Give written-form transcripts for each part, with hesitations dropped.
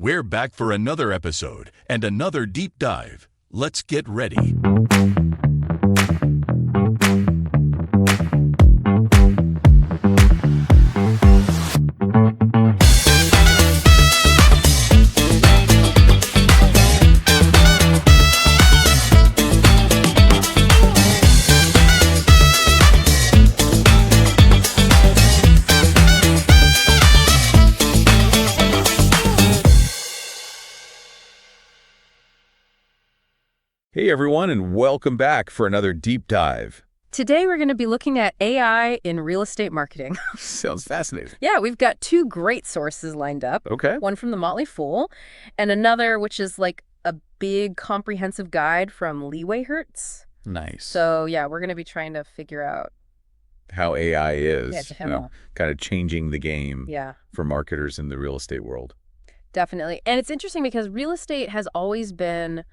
We're back for another episode and another deep dive. Let's get ready. Hey everyone, and welcome back for another deep dive. Today we're going to be looking at AI in real estate marketing. Sounds fascinating. Yeah, we've got two great sources lined up. Okay. One from the Motley Fool, and another which is like a big comprehensive guide from Levi. Nice. So yeah, we're going to be trying to figure out how AI is, to him kind of changing the game for marketers in the real estate world. Definitely. And it's interesting because real estate has always been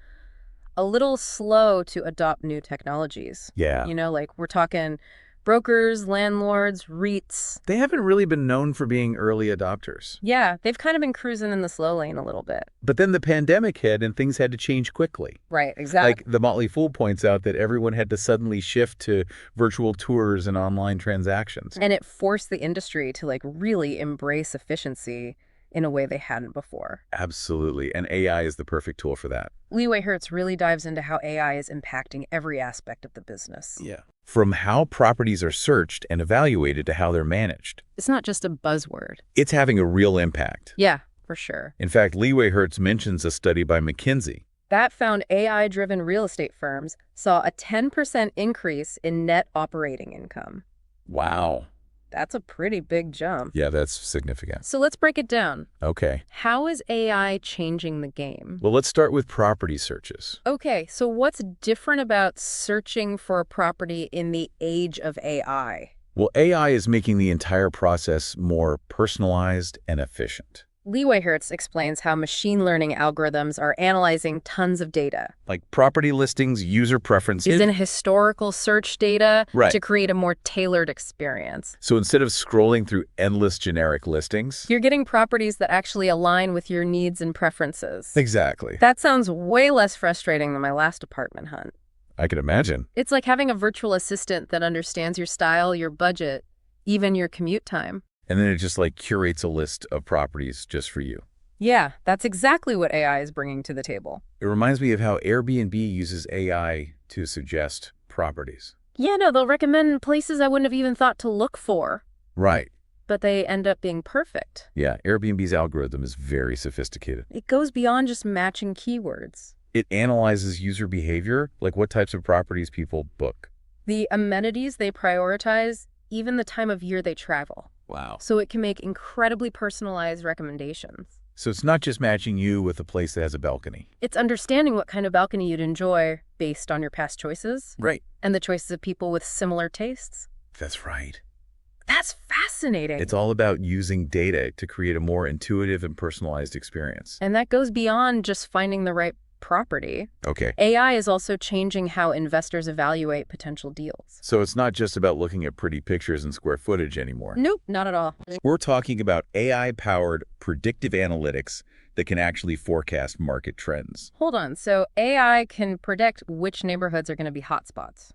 a little slow to adopt new technologies. Yeah. You know, like we're talking brokers, landlords, REITs. They haven't really been known for being early adopters. Yeah, they've kind of been cruising in the slow lane a little bit. But then the pandemic hit and things had to change quickly. Right, exactly. Like the Motley Fool points out that everyone had to suddenly shift to virtual tours and online transactions. And it forced the industry to like really embrace efficiency in a way they hadn't before. Absolutely. And AI is the perfect tool for that. Levi really dives into how AI is impacting every aspect of the business. Yeah. From how properties are searched and evaluated to how they're managed. It's not just a buzzword. It's having a real impact. Yeah, for sure. In fact, Levi mentions a study by McKinsey that found AI-driven real estate firms saw a 10% increase in net operating income. Wow. That's a pretty big jump. Yeah, that's significant. So let's break it down. Okay. How is AI changing the game? Well, let's start with property searches. Okay, so what's different about searching for a property in the age of AI? Well, AI is making the entire process more personalized and efficient. Levi explains how machine learning algorithms are analyzing tons of data. Like property listings, user preferences. Using historical search data Right. to create a more tailored experience. So instead of scrolling through endless generic listings. You're getting properties that actually align with your needs and preferences. Exactly. That sounds way less frustrating than my last apartment hunt. I can imagine. It's like having a virtual assistant that understands your style, your budget, even your commute time. And then it just like curates a list of properties just for you. Yeah, that's exactly what AI is bringing to the table. It reminds me of how Airbnb uses AI to suggest properties. Yeah, no, they'll recommend places I wouldn't have even thought to look for. Right. But they end up being perfect. Yeah, Airbnb's algorithm is very sophisticated. It goes beyond just matching keywords. It analyzes user behavior, like what types of properties people book. The amenities they prioritize, even the time of year they travel. Wow. So it can make incredibly personalized recommendations. So it's not just matching you with a place that has a balcony. It's understanding what kind of balcony you'd enjoy based on your past choices. Right. And the choices of people with similar tastes. That's right. That's fascinating. It's all about using data to create a more intuitive and personalized experience. And that goes beyond just finding the right property. Okay. AI is also changing how investors evaluate potential deals. So it's not just about looking at pretty pictures and square footage anymore. Nope, not at all. We're talking about AI-powered predictive analytics that can actually forecast market trends. Hold on. So AI can predict which neighborhoods are going to be hotspots.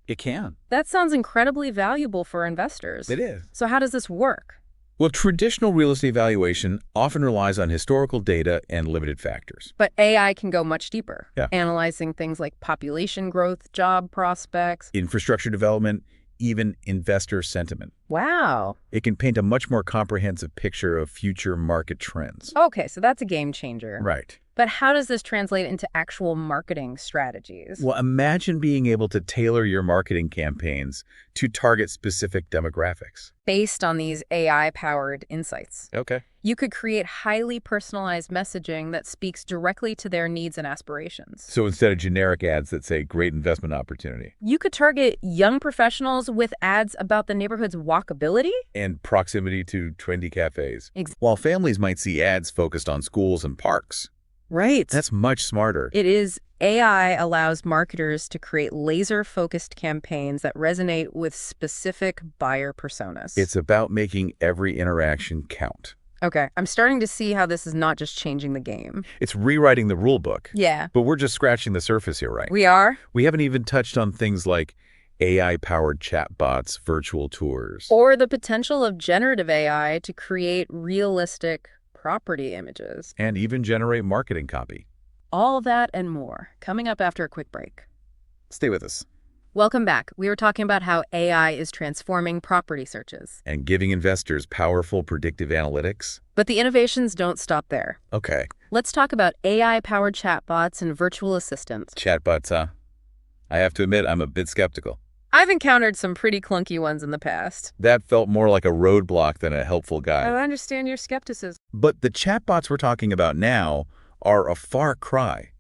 It can. That sounds incredibly valuable for investors. It is. So how does this work? Well, traditional real estate valuation often relies on historical data and limited factors. But AI can go much deeper, Yeah. analyzing things like population growth, job prospects. Infrastructure development, even investor sentiment. Wow. It can paint a much more comprehensive picture of future market trends. Okay, so that's a game changer. Right. But how does this translate into actual marketing strategies? Well, imagine being able to tailor your marketing campaigns to target specific demographics. Based on these AI-powered insights. Okay. You could create highly personalized messaging that speaks directly to their needs and aspirations. So instead of generic ads that say great investment opportunity. You could target young professionals with ads about the neighborhood's walkability. And proximity to trendy cafes. Ex- While families might see ads focused on schools and parks. Right. That's much smarter. It is. AI allows marketers to create laser-focused campaigns that resonate with specific buyer personas. It's about making every interaction count. Okay, I'm starting to see how this is not just changing the game. It's rewriting the rule book. Yeah. But we're just scratching the surface here, right? We are? We haven't even touched on things like AI-powered chatbots, virtual tours. Or the potential of generative AI to create realistic property images. And even generate marketing copy. All that and more, coming up after a quick break. Stay with us. Welcome back. We were talking about how AI is transforming property searches. And giving investors powerful predictive analytics. But the innovations don't stop there. Okay. Let's talk about AI-powered chatbots and virtual assistants. Chatbots, huh? I have to admit, I'm a bit skeptical. I've encountered some pretty clunky ones in the past. That felt more like a roadblock than a helpful guide. I understand your skepticism. But the chatbots we're talking about now are a far cry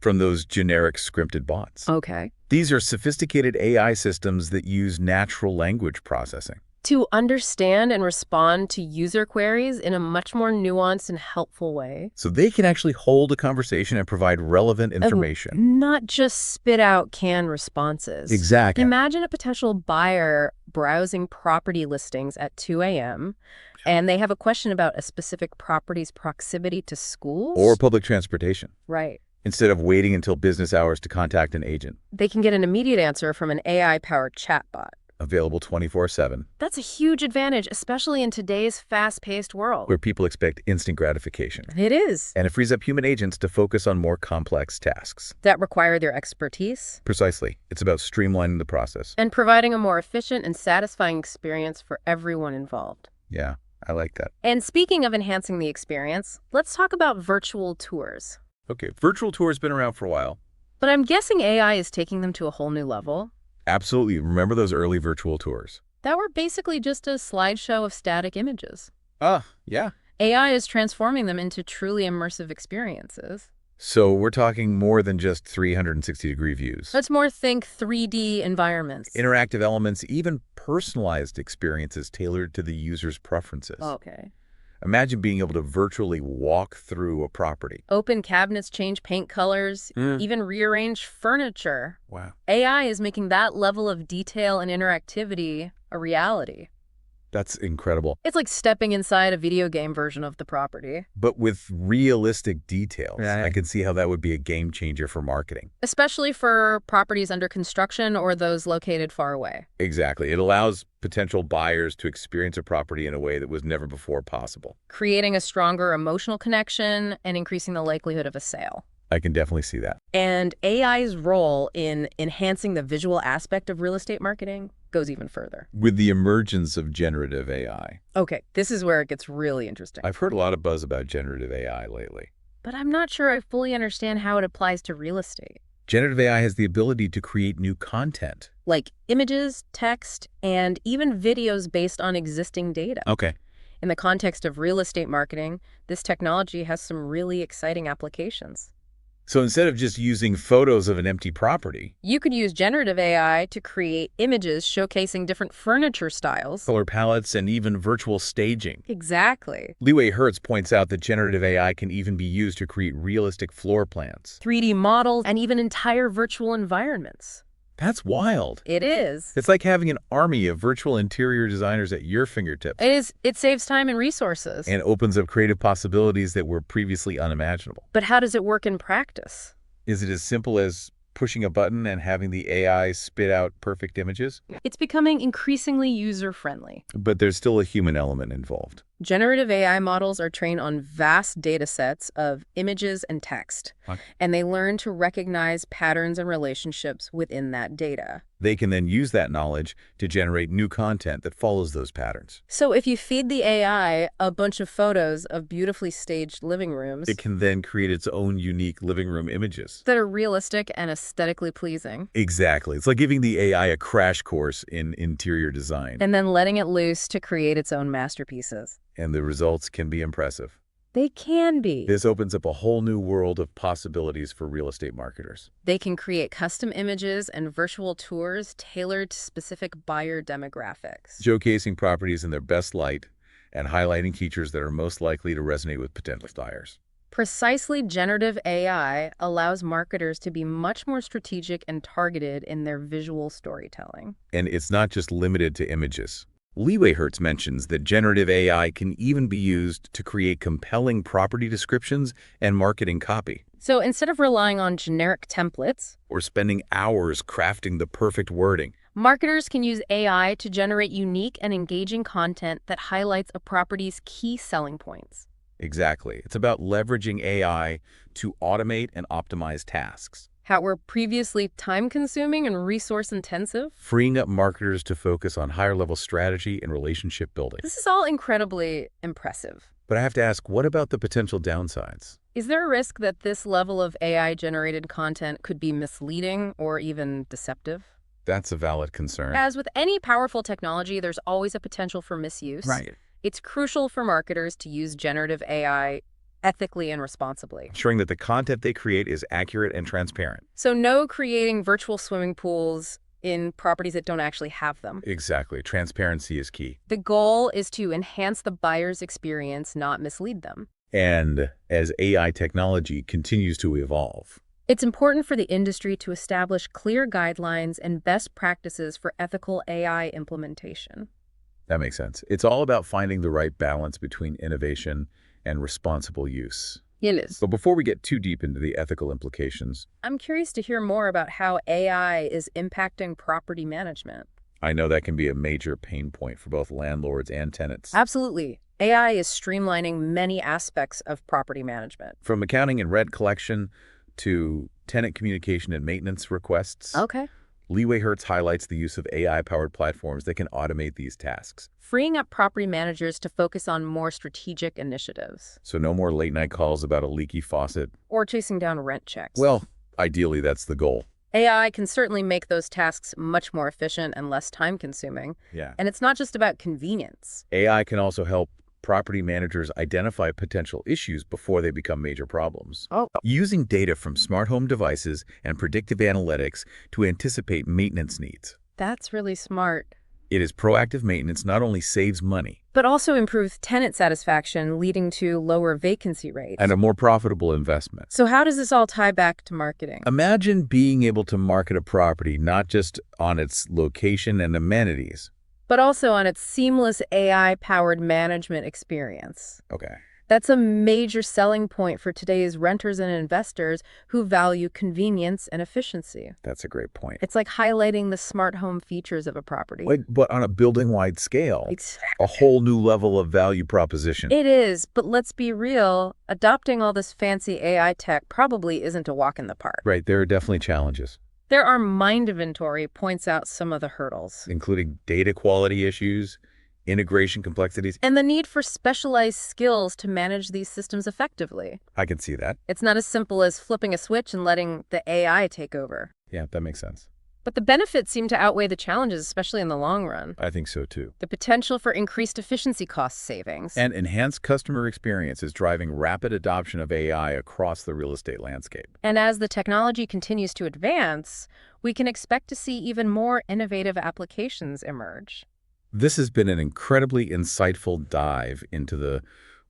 from those generic scripted bots. Okay. These are sophisticated AI systems that use natural language processing. To understand and respond to user queries in a much more nuanced and helpful way. So they can actually hold a conversation and provide relevant information. Not just spit out canned responses. Exactly. Imagine a potential buyer browsing property listings at 2 a.m. and they have a question about a specific property's proximity to schools. Or public transportation. Right. Instead of waiting until business hours to contact an agent. They can get an immediate answer from an AI-powered chatbot. Available 24/7. That's a huge advantage, especially in today's fast-paced world. Where people expect instant gratification. It is. And it frees up human agents to focus on more complex tasks. That require their expertise. Precisely. It's about streamlining the process. And providing a more efficient and satisfying experience for everyone involved. Yeah, I like that. And speaking of enhancing the experience, let's talk about virtual tours. Okay, virtual tours have been around for a while. But I'm guessing AI is taking them to a whole new level. Absolutely. Remember those early virtual tours? That were basically just a slideshow of static images. Yeah. AI is transforming them into truly immersive experiences. So we're talking more than just 360-degree views. Let's more think 3D environments. Interactive elements, even personalized experiences tailored to the user's preferences. Okay. Imagine being able to virtually walk through a property. Open cabinets, change paint colors, even rearrange furniture. Wow. AI is making that level of detail and interactivity a reality. That's incredible. It's like stepping inside a video game version of the property. But with realistic details, Right. I can see how that would be a game changer for marketing. Especially for properties under construction or those located far away. Exactly. It allows potential buyers to experience a property in a way that was never before possible. Creating a stronger emotional connection and increasing the likelihood of a sale. I can definitely see that. And AI's role in enhancing the visual aspect of real estate marketing goes even further. With the emergence of generative AI. Okay, this is where it gets really interesting. I've heard a lot of buzz about generative AI lately. But I'm not sure I fully understand how it applies to real estate. Generative AI has the ability to create new content. Like images, text, and even videos based on existing data. Okay. In the context of real estate marketing, this technology has some really exciting applications. So instead of just using photos of an empty property, You could use generative AI to create images showcasing different furniture styles. color palettes, and even virtual staging. Exactly. Levi Hertz points out that generative AI can even be used to create realistic floor plans. 3D models and even entire virtual environments. That's wild. It is. It's like having an army of virtual interior designers at your fingertips. It saves time and resources. And opens up creative possibilities that were previously unimaginable. But how does it work in practice? Is it as simple as pushing a button and having the AI spit out perfect images? It's becoming increasingly user-friendly. But there's still a human element involved. Generative AI models are trained on vast data sets of images and text, Okay. and they learn to recognize patterns and relationships within that data. They can then use that knowledge to generate new content that follows those patterns. So if you feed the AI a bunch of photos of beautifully staged living rooms It can then create its own unique living room images. that are realistic and aesthetically pleasing, Exactly. It's like giving the AI a crash course in interior design. and then letting it loose to create its own masterpieces. And the results can be impressive. They can be. This opens up a whole new world of possibilities for real estate marketers. They can create custom images and virtual tours tailored to specific buyer demographics. Showcasing properties in their best light and highlighting features that are most likely to resonate with potential buyers. Precisely, generative AI allows marketers to be much more strategic and targeted in their visual storytelling. And it's not just limited to images. Levi mentions that generative AI can even be used to create compelling property descriptions and marketing copy, So instead of relying on generic templates, or spending hours crafting the perfect wording. marketers can use AI to generate unique and engaging content that highlights a property's key selling points. Exactly. It's about leveraging AI to automate and optimize tasks, How were previously time-consuming and resource-intensive? freeing up marketers to focus on higher-level strategy and relationship building. This is all incredibly impressive. But I have to ask, what about the potential downsides? Is there a risk that this level of AI-generated content could be misleading or even deceptive? That's a valid concern. As with any powerful technology, there's always a potential for misuse. Right. It's crucial for marketers to use generative AI ethically and responsibly. Ensuring that the content they create is accurate and transparent. So no creating virtual swimming pools in properties that don't actually have them. Exactly. Transparency is key. The goal is to enhance the buyer's experience, not mislead them. And as AI technology continues to evolve, It's important for the industry to establish clear guidelines and best practices for ethical AI implementation. that makes sense. It's all about finding the right balance between innovation and responsible use. It is. But before we get too deep into the ethical implications, I'm curious to hear more about how AI is impacting property management. I know that can be a major pain point for both landlords and tenants. Absolutely. AI is streamlining many aspects of property management. From accounting and rent collection to tenant communication and maintenance requests, Okay. Levi highlights the use of AI-powered platforms that can automate these tasks. Freeing up property managers to focus on more strategic initiatives. So no more late-night calls about a leaky faucet. Or chasing down rent checks. Well, ideally, that's the goal. AI can certainly make those tasks much more efficient and less time-consuming. Yeah. And it's not just about convenience. AI can also help property managers identify potential issues before they become major problems. Using data from smart home devices and predictive analytics to anticipate maintenance needs. That's really smart. It is proactive maintenance not only saves money, But also improves tenant satisfaction, leading to lower vacancy rates. and a more profitable investment. So how does this all tie back to marketing? Imagine being able to market a property not just on its location and amenities. But also on its seamless AI-powered management experience. Okay. That's a major selling point for today's renters and investors who value convenience and efficiency. That's a great point. It's like highlighting the smart home features of a property. But on a building-wide scale, Exactly. a whole new level of value proposition. It is, but let's be real, adopting all this fancy AI tech probably isn't a walk in the park. Right, there are definitely challenges, There are Mind Inventory points out some of the hurdles. including data quality issues, integration complexities. And the need for specialized skills to manage these systems effectively. I can see that. It's not as simple as flipping a switch and letting the AI take over. Yeah, that makes sense. But the benefits seem to outweigh the challenges, especially in the long run. I think so too. The potential for increased efficiency cost savings. And enhanced customer experience is driving rapid adoption of AI across the real estate landscape. And as the technology continues to advance, we can expect to see even more innovative applications emerge. This has been an incredibly insightful dive into the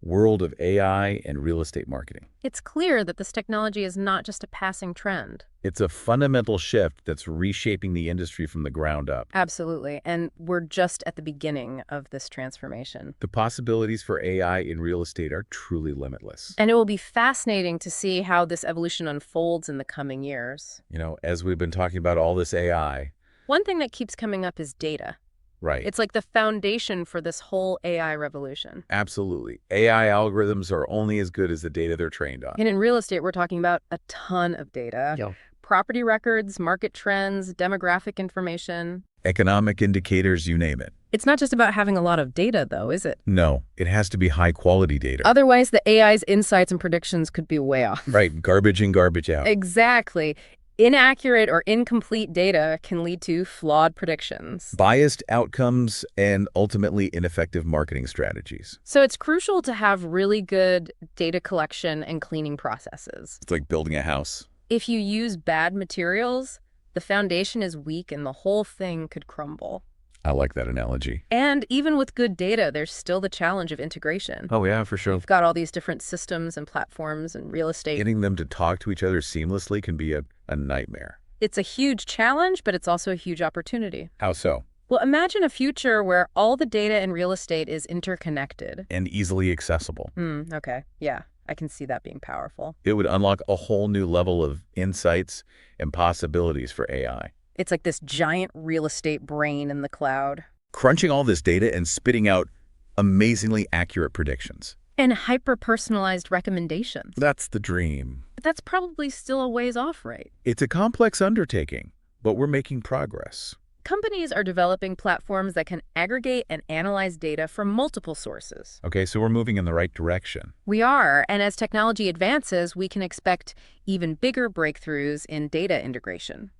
world of AI and real estate marketing. It's clear that this technology is not just a passing trend. It's a fundamental shift that's reshaping the industry from the ground up. Absolutely. And we're just at the beginning of this transformation. The possibilities for AI in real estate are truly limitless. And it will be fascinating to see how this evolution unfolds in the coming years. You know, as we've been talking about all this AI, One thing that keeps coming up is data. right? It's like the foundation for this whole AI revolution. Absolutely. AI algorithms are only as good as the data they're trained on. And in real estate, we're talking about a ton of data. Yeah. Property records, market trends, demographic information. Economic indicators, you name it. It's not just about having a lot of data, though, is it? No, it has to be high-quality data. Otherwise, the AI's insights and predictions could be way off. Right, garbage in, garbage out. Exactly. Inaccurate or incomplete data can lead to flawed predictions. Biased outcomes and ultimately ineffective marketing strategies. So it's crucial to have really good data collection and cleaning processes. It's like building a house. If you use bad materials, the foundation is weak and the whole thing could crumble. I like that analogy. And even with good data, there's still the challenge of integration. Oh, yeah, for sure. You've got all these different systems and platforms and real estate. Getting them to talk to each other seamlessly can be a nightmare. It's a huge challenge, but it's also a huge opportunity. How so? Well, imagine a future where all the data in real estate is interconnected. And easily accessible. Okay. Yeah, I can see that being powerful. It would unlock a whole new level of insights and possibilities for AI. It's like this giant real estate brain in the cloud. Crunching all this data and spitting out amazingly accurate predictions. And hyper-personalized recommendations. That's the dream. But that's probably still a ways off, right? It's a complex undertaking, but we're making progress. Companies are developing platforms that can aggregate and analyze data from multiple sources. Okay, so we're moving in the right direction. We are, and as technology advances, we can expect even bigger breakthroughs in data integration.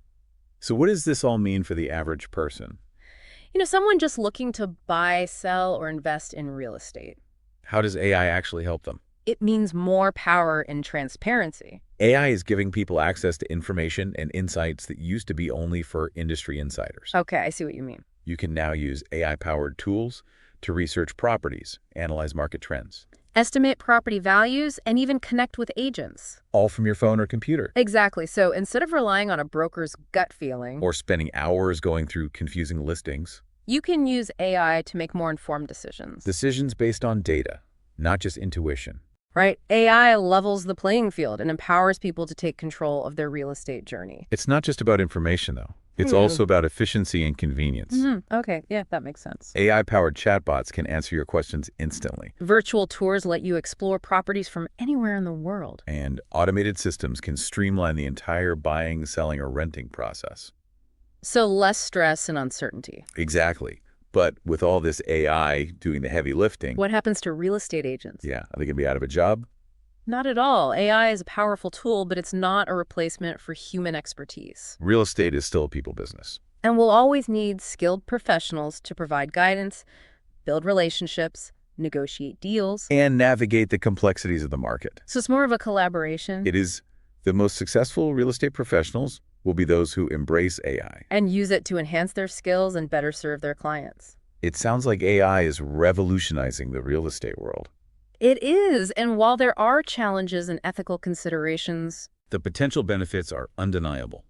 So what does this all mean for the average person? Someone just looking to buy, sell, or invest in real estate. How does AI actually help them? It means more power and transparency. AI is giving people access to information and insights that used to be only for industry insiders. Okay, I see what you mean. You can now use AI-powered tools to research properties, analyze market trends. Estimate property values, and even connect with agents. All from your phone or computer. Exactly. So instead of relying on a broker's gut feeling, Or spending hours going through confusing listings. you can use AI to make more informed decisions. Decisions based on data, not just intuition. Right? AI levels the playing field and empowers people to take control of their real estate journey. It's not just about information, though. It's also about efficiency and convenience. Okay, yeah, that makes sense. AI-powered chatbots can answer your questions instantly. Virtual tours let you explore properties from anywhere in the world. And automated systems can streamline the entire buying, selling, or renting process. So less stress and uncertainty. Exactly. But with all this AI doing the heavy lifting, What happens to real estate agents? yeah, are they going to be out of a job? Not at all. AI is a powerful tool, but it's not a replacement for human expertise. Real estate is still a people business. And we'll always need skilled professionals to provide guidance, build relationships, negotiate deals. And navigate the complexities of the market. So it's more of a collaboration. It is the most successful real estate professionals will be those who embrace AI. And use it to enhance their skills and better serve their clients. It sounds like AI is revolutionizing the real estate world. It is, and while there are challenges and ethical considerations, The potential benefits are undeniable.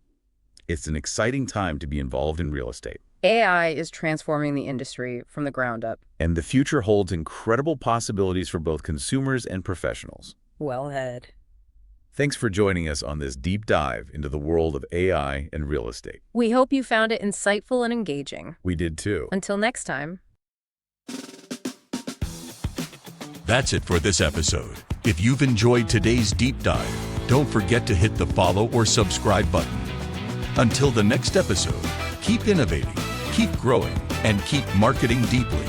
It's an exciting time to be involved in real estate. AI is transforming the industry from the ground up. And the future holds incredible possibilities for both consumers and professionals. Well said. Thanks for joining us on this deep dive into the world of AI and real estate. We hope you found it insightful and engaging. We did too. Until next time. That's it for this episode. If you've enjoyed today's deep dive, don't forget to hit the follow or subscribe button. Until the next episode, keep innovating, keep growing, and keep marketing deeply.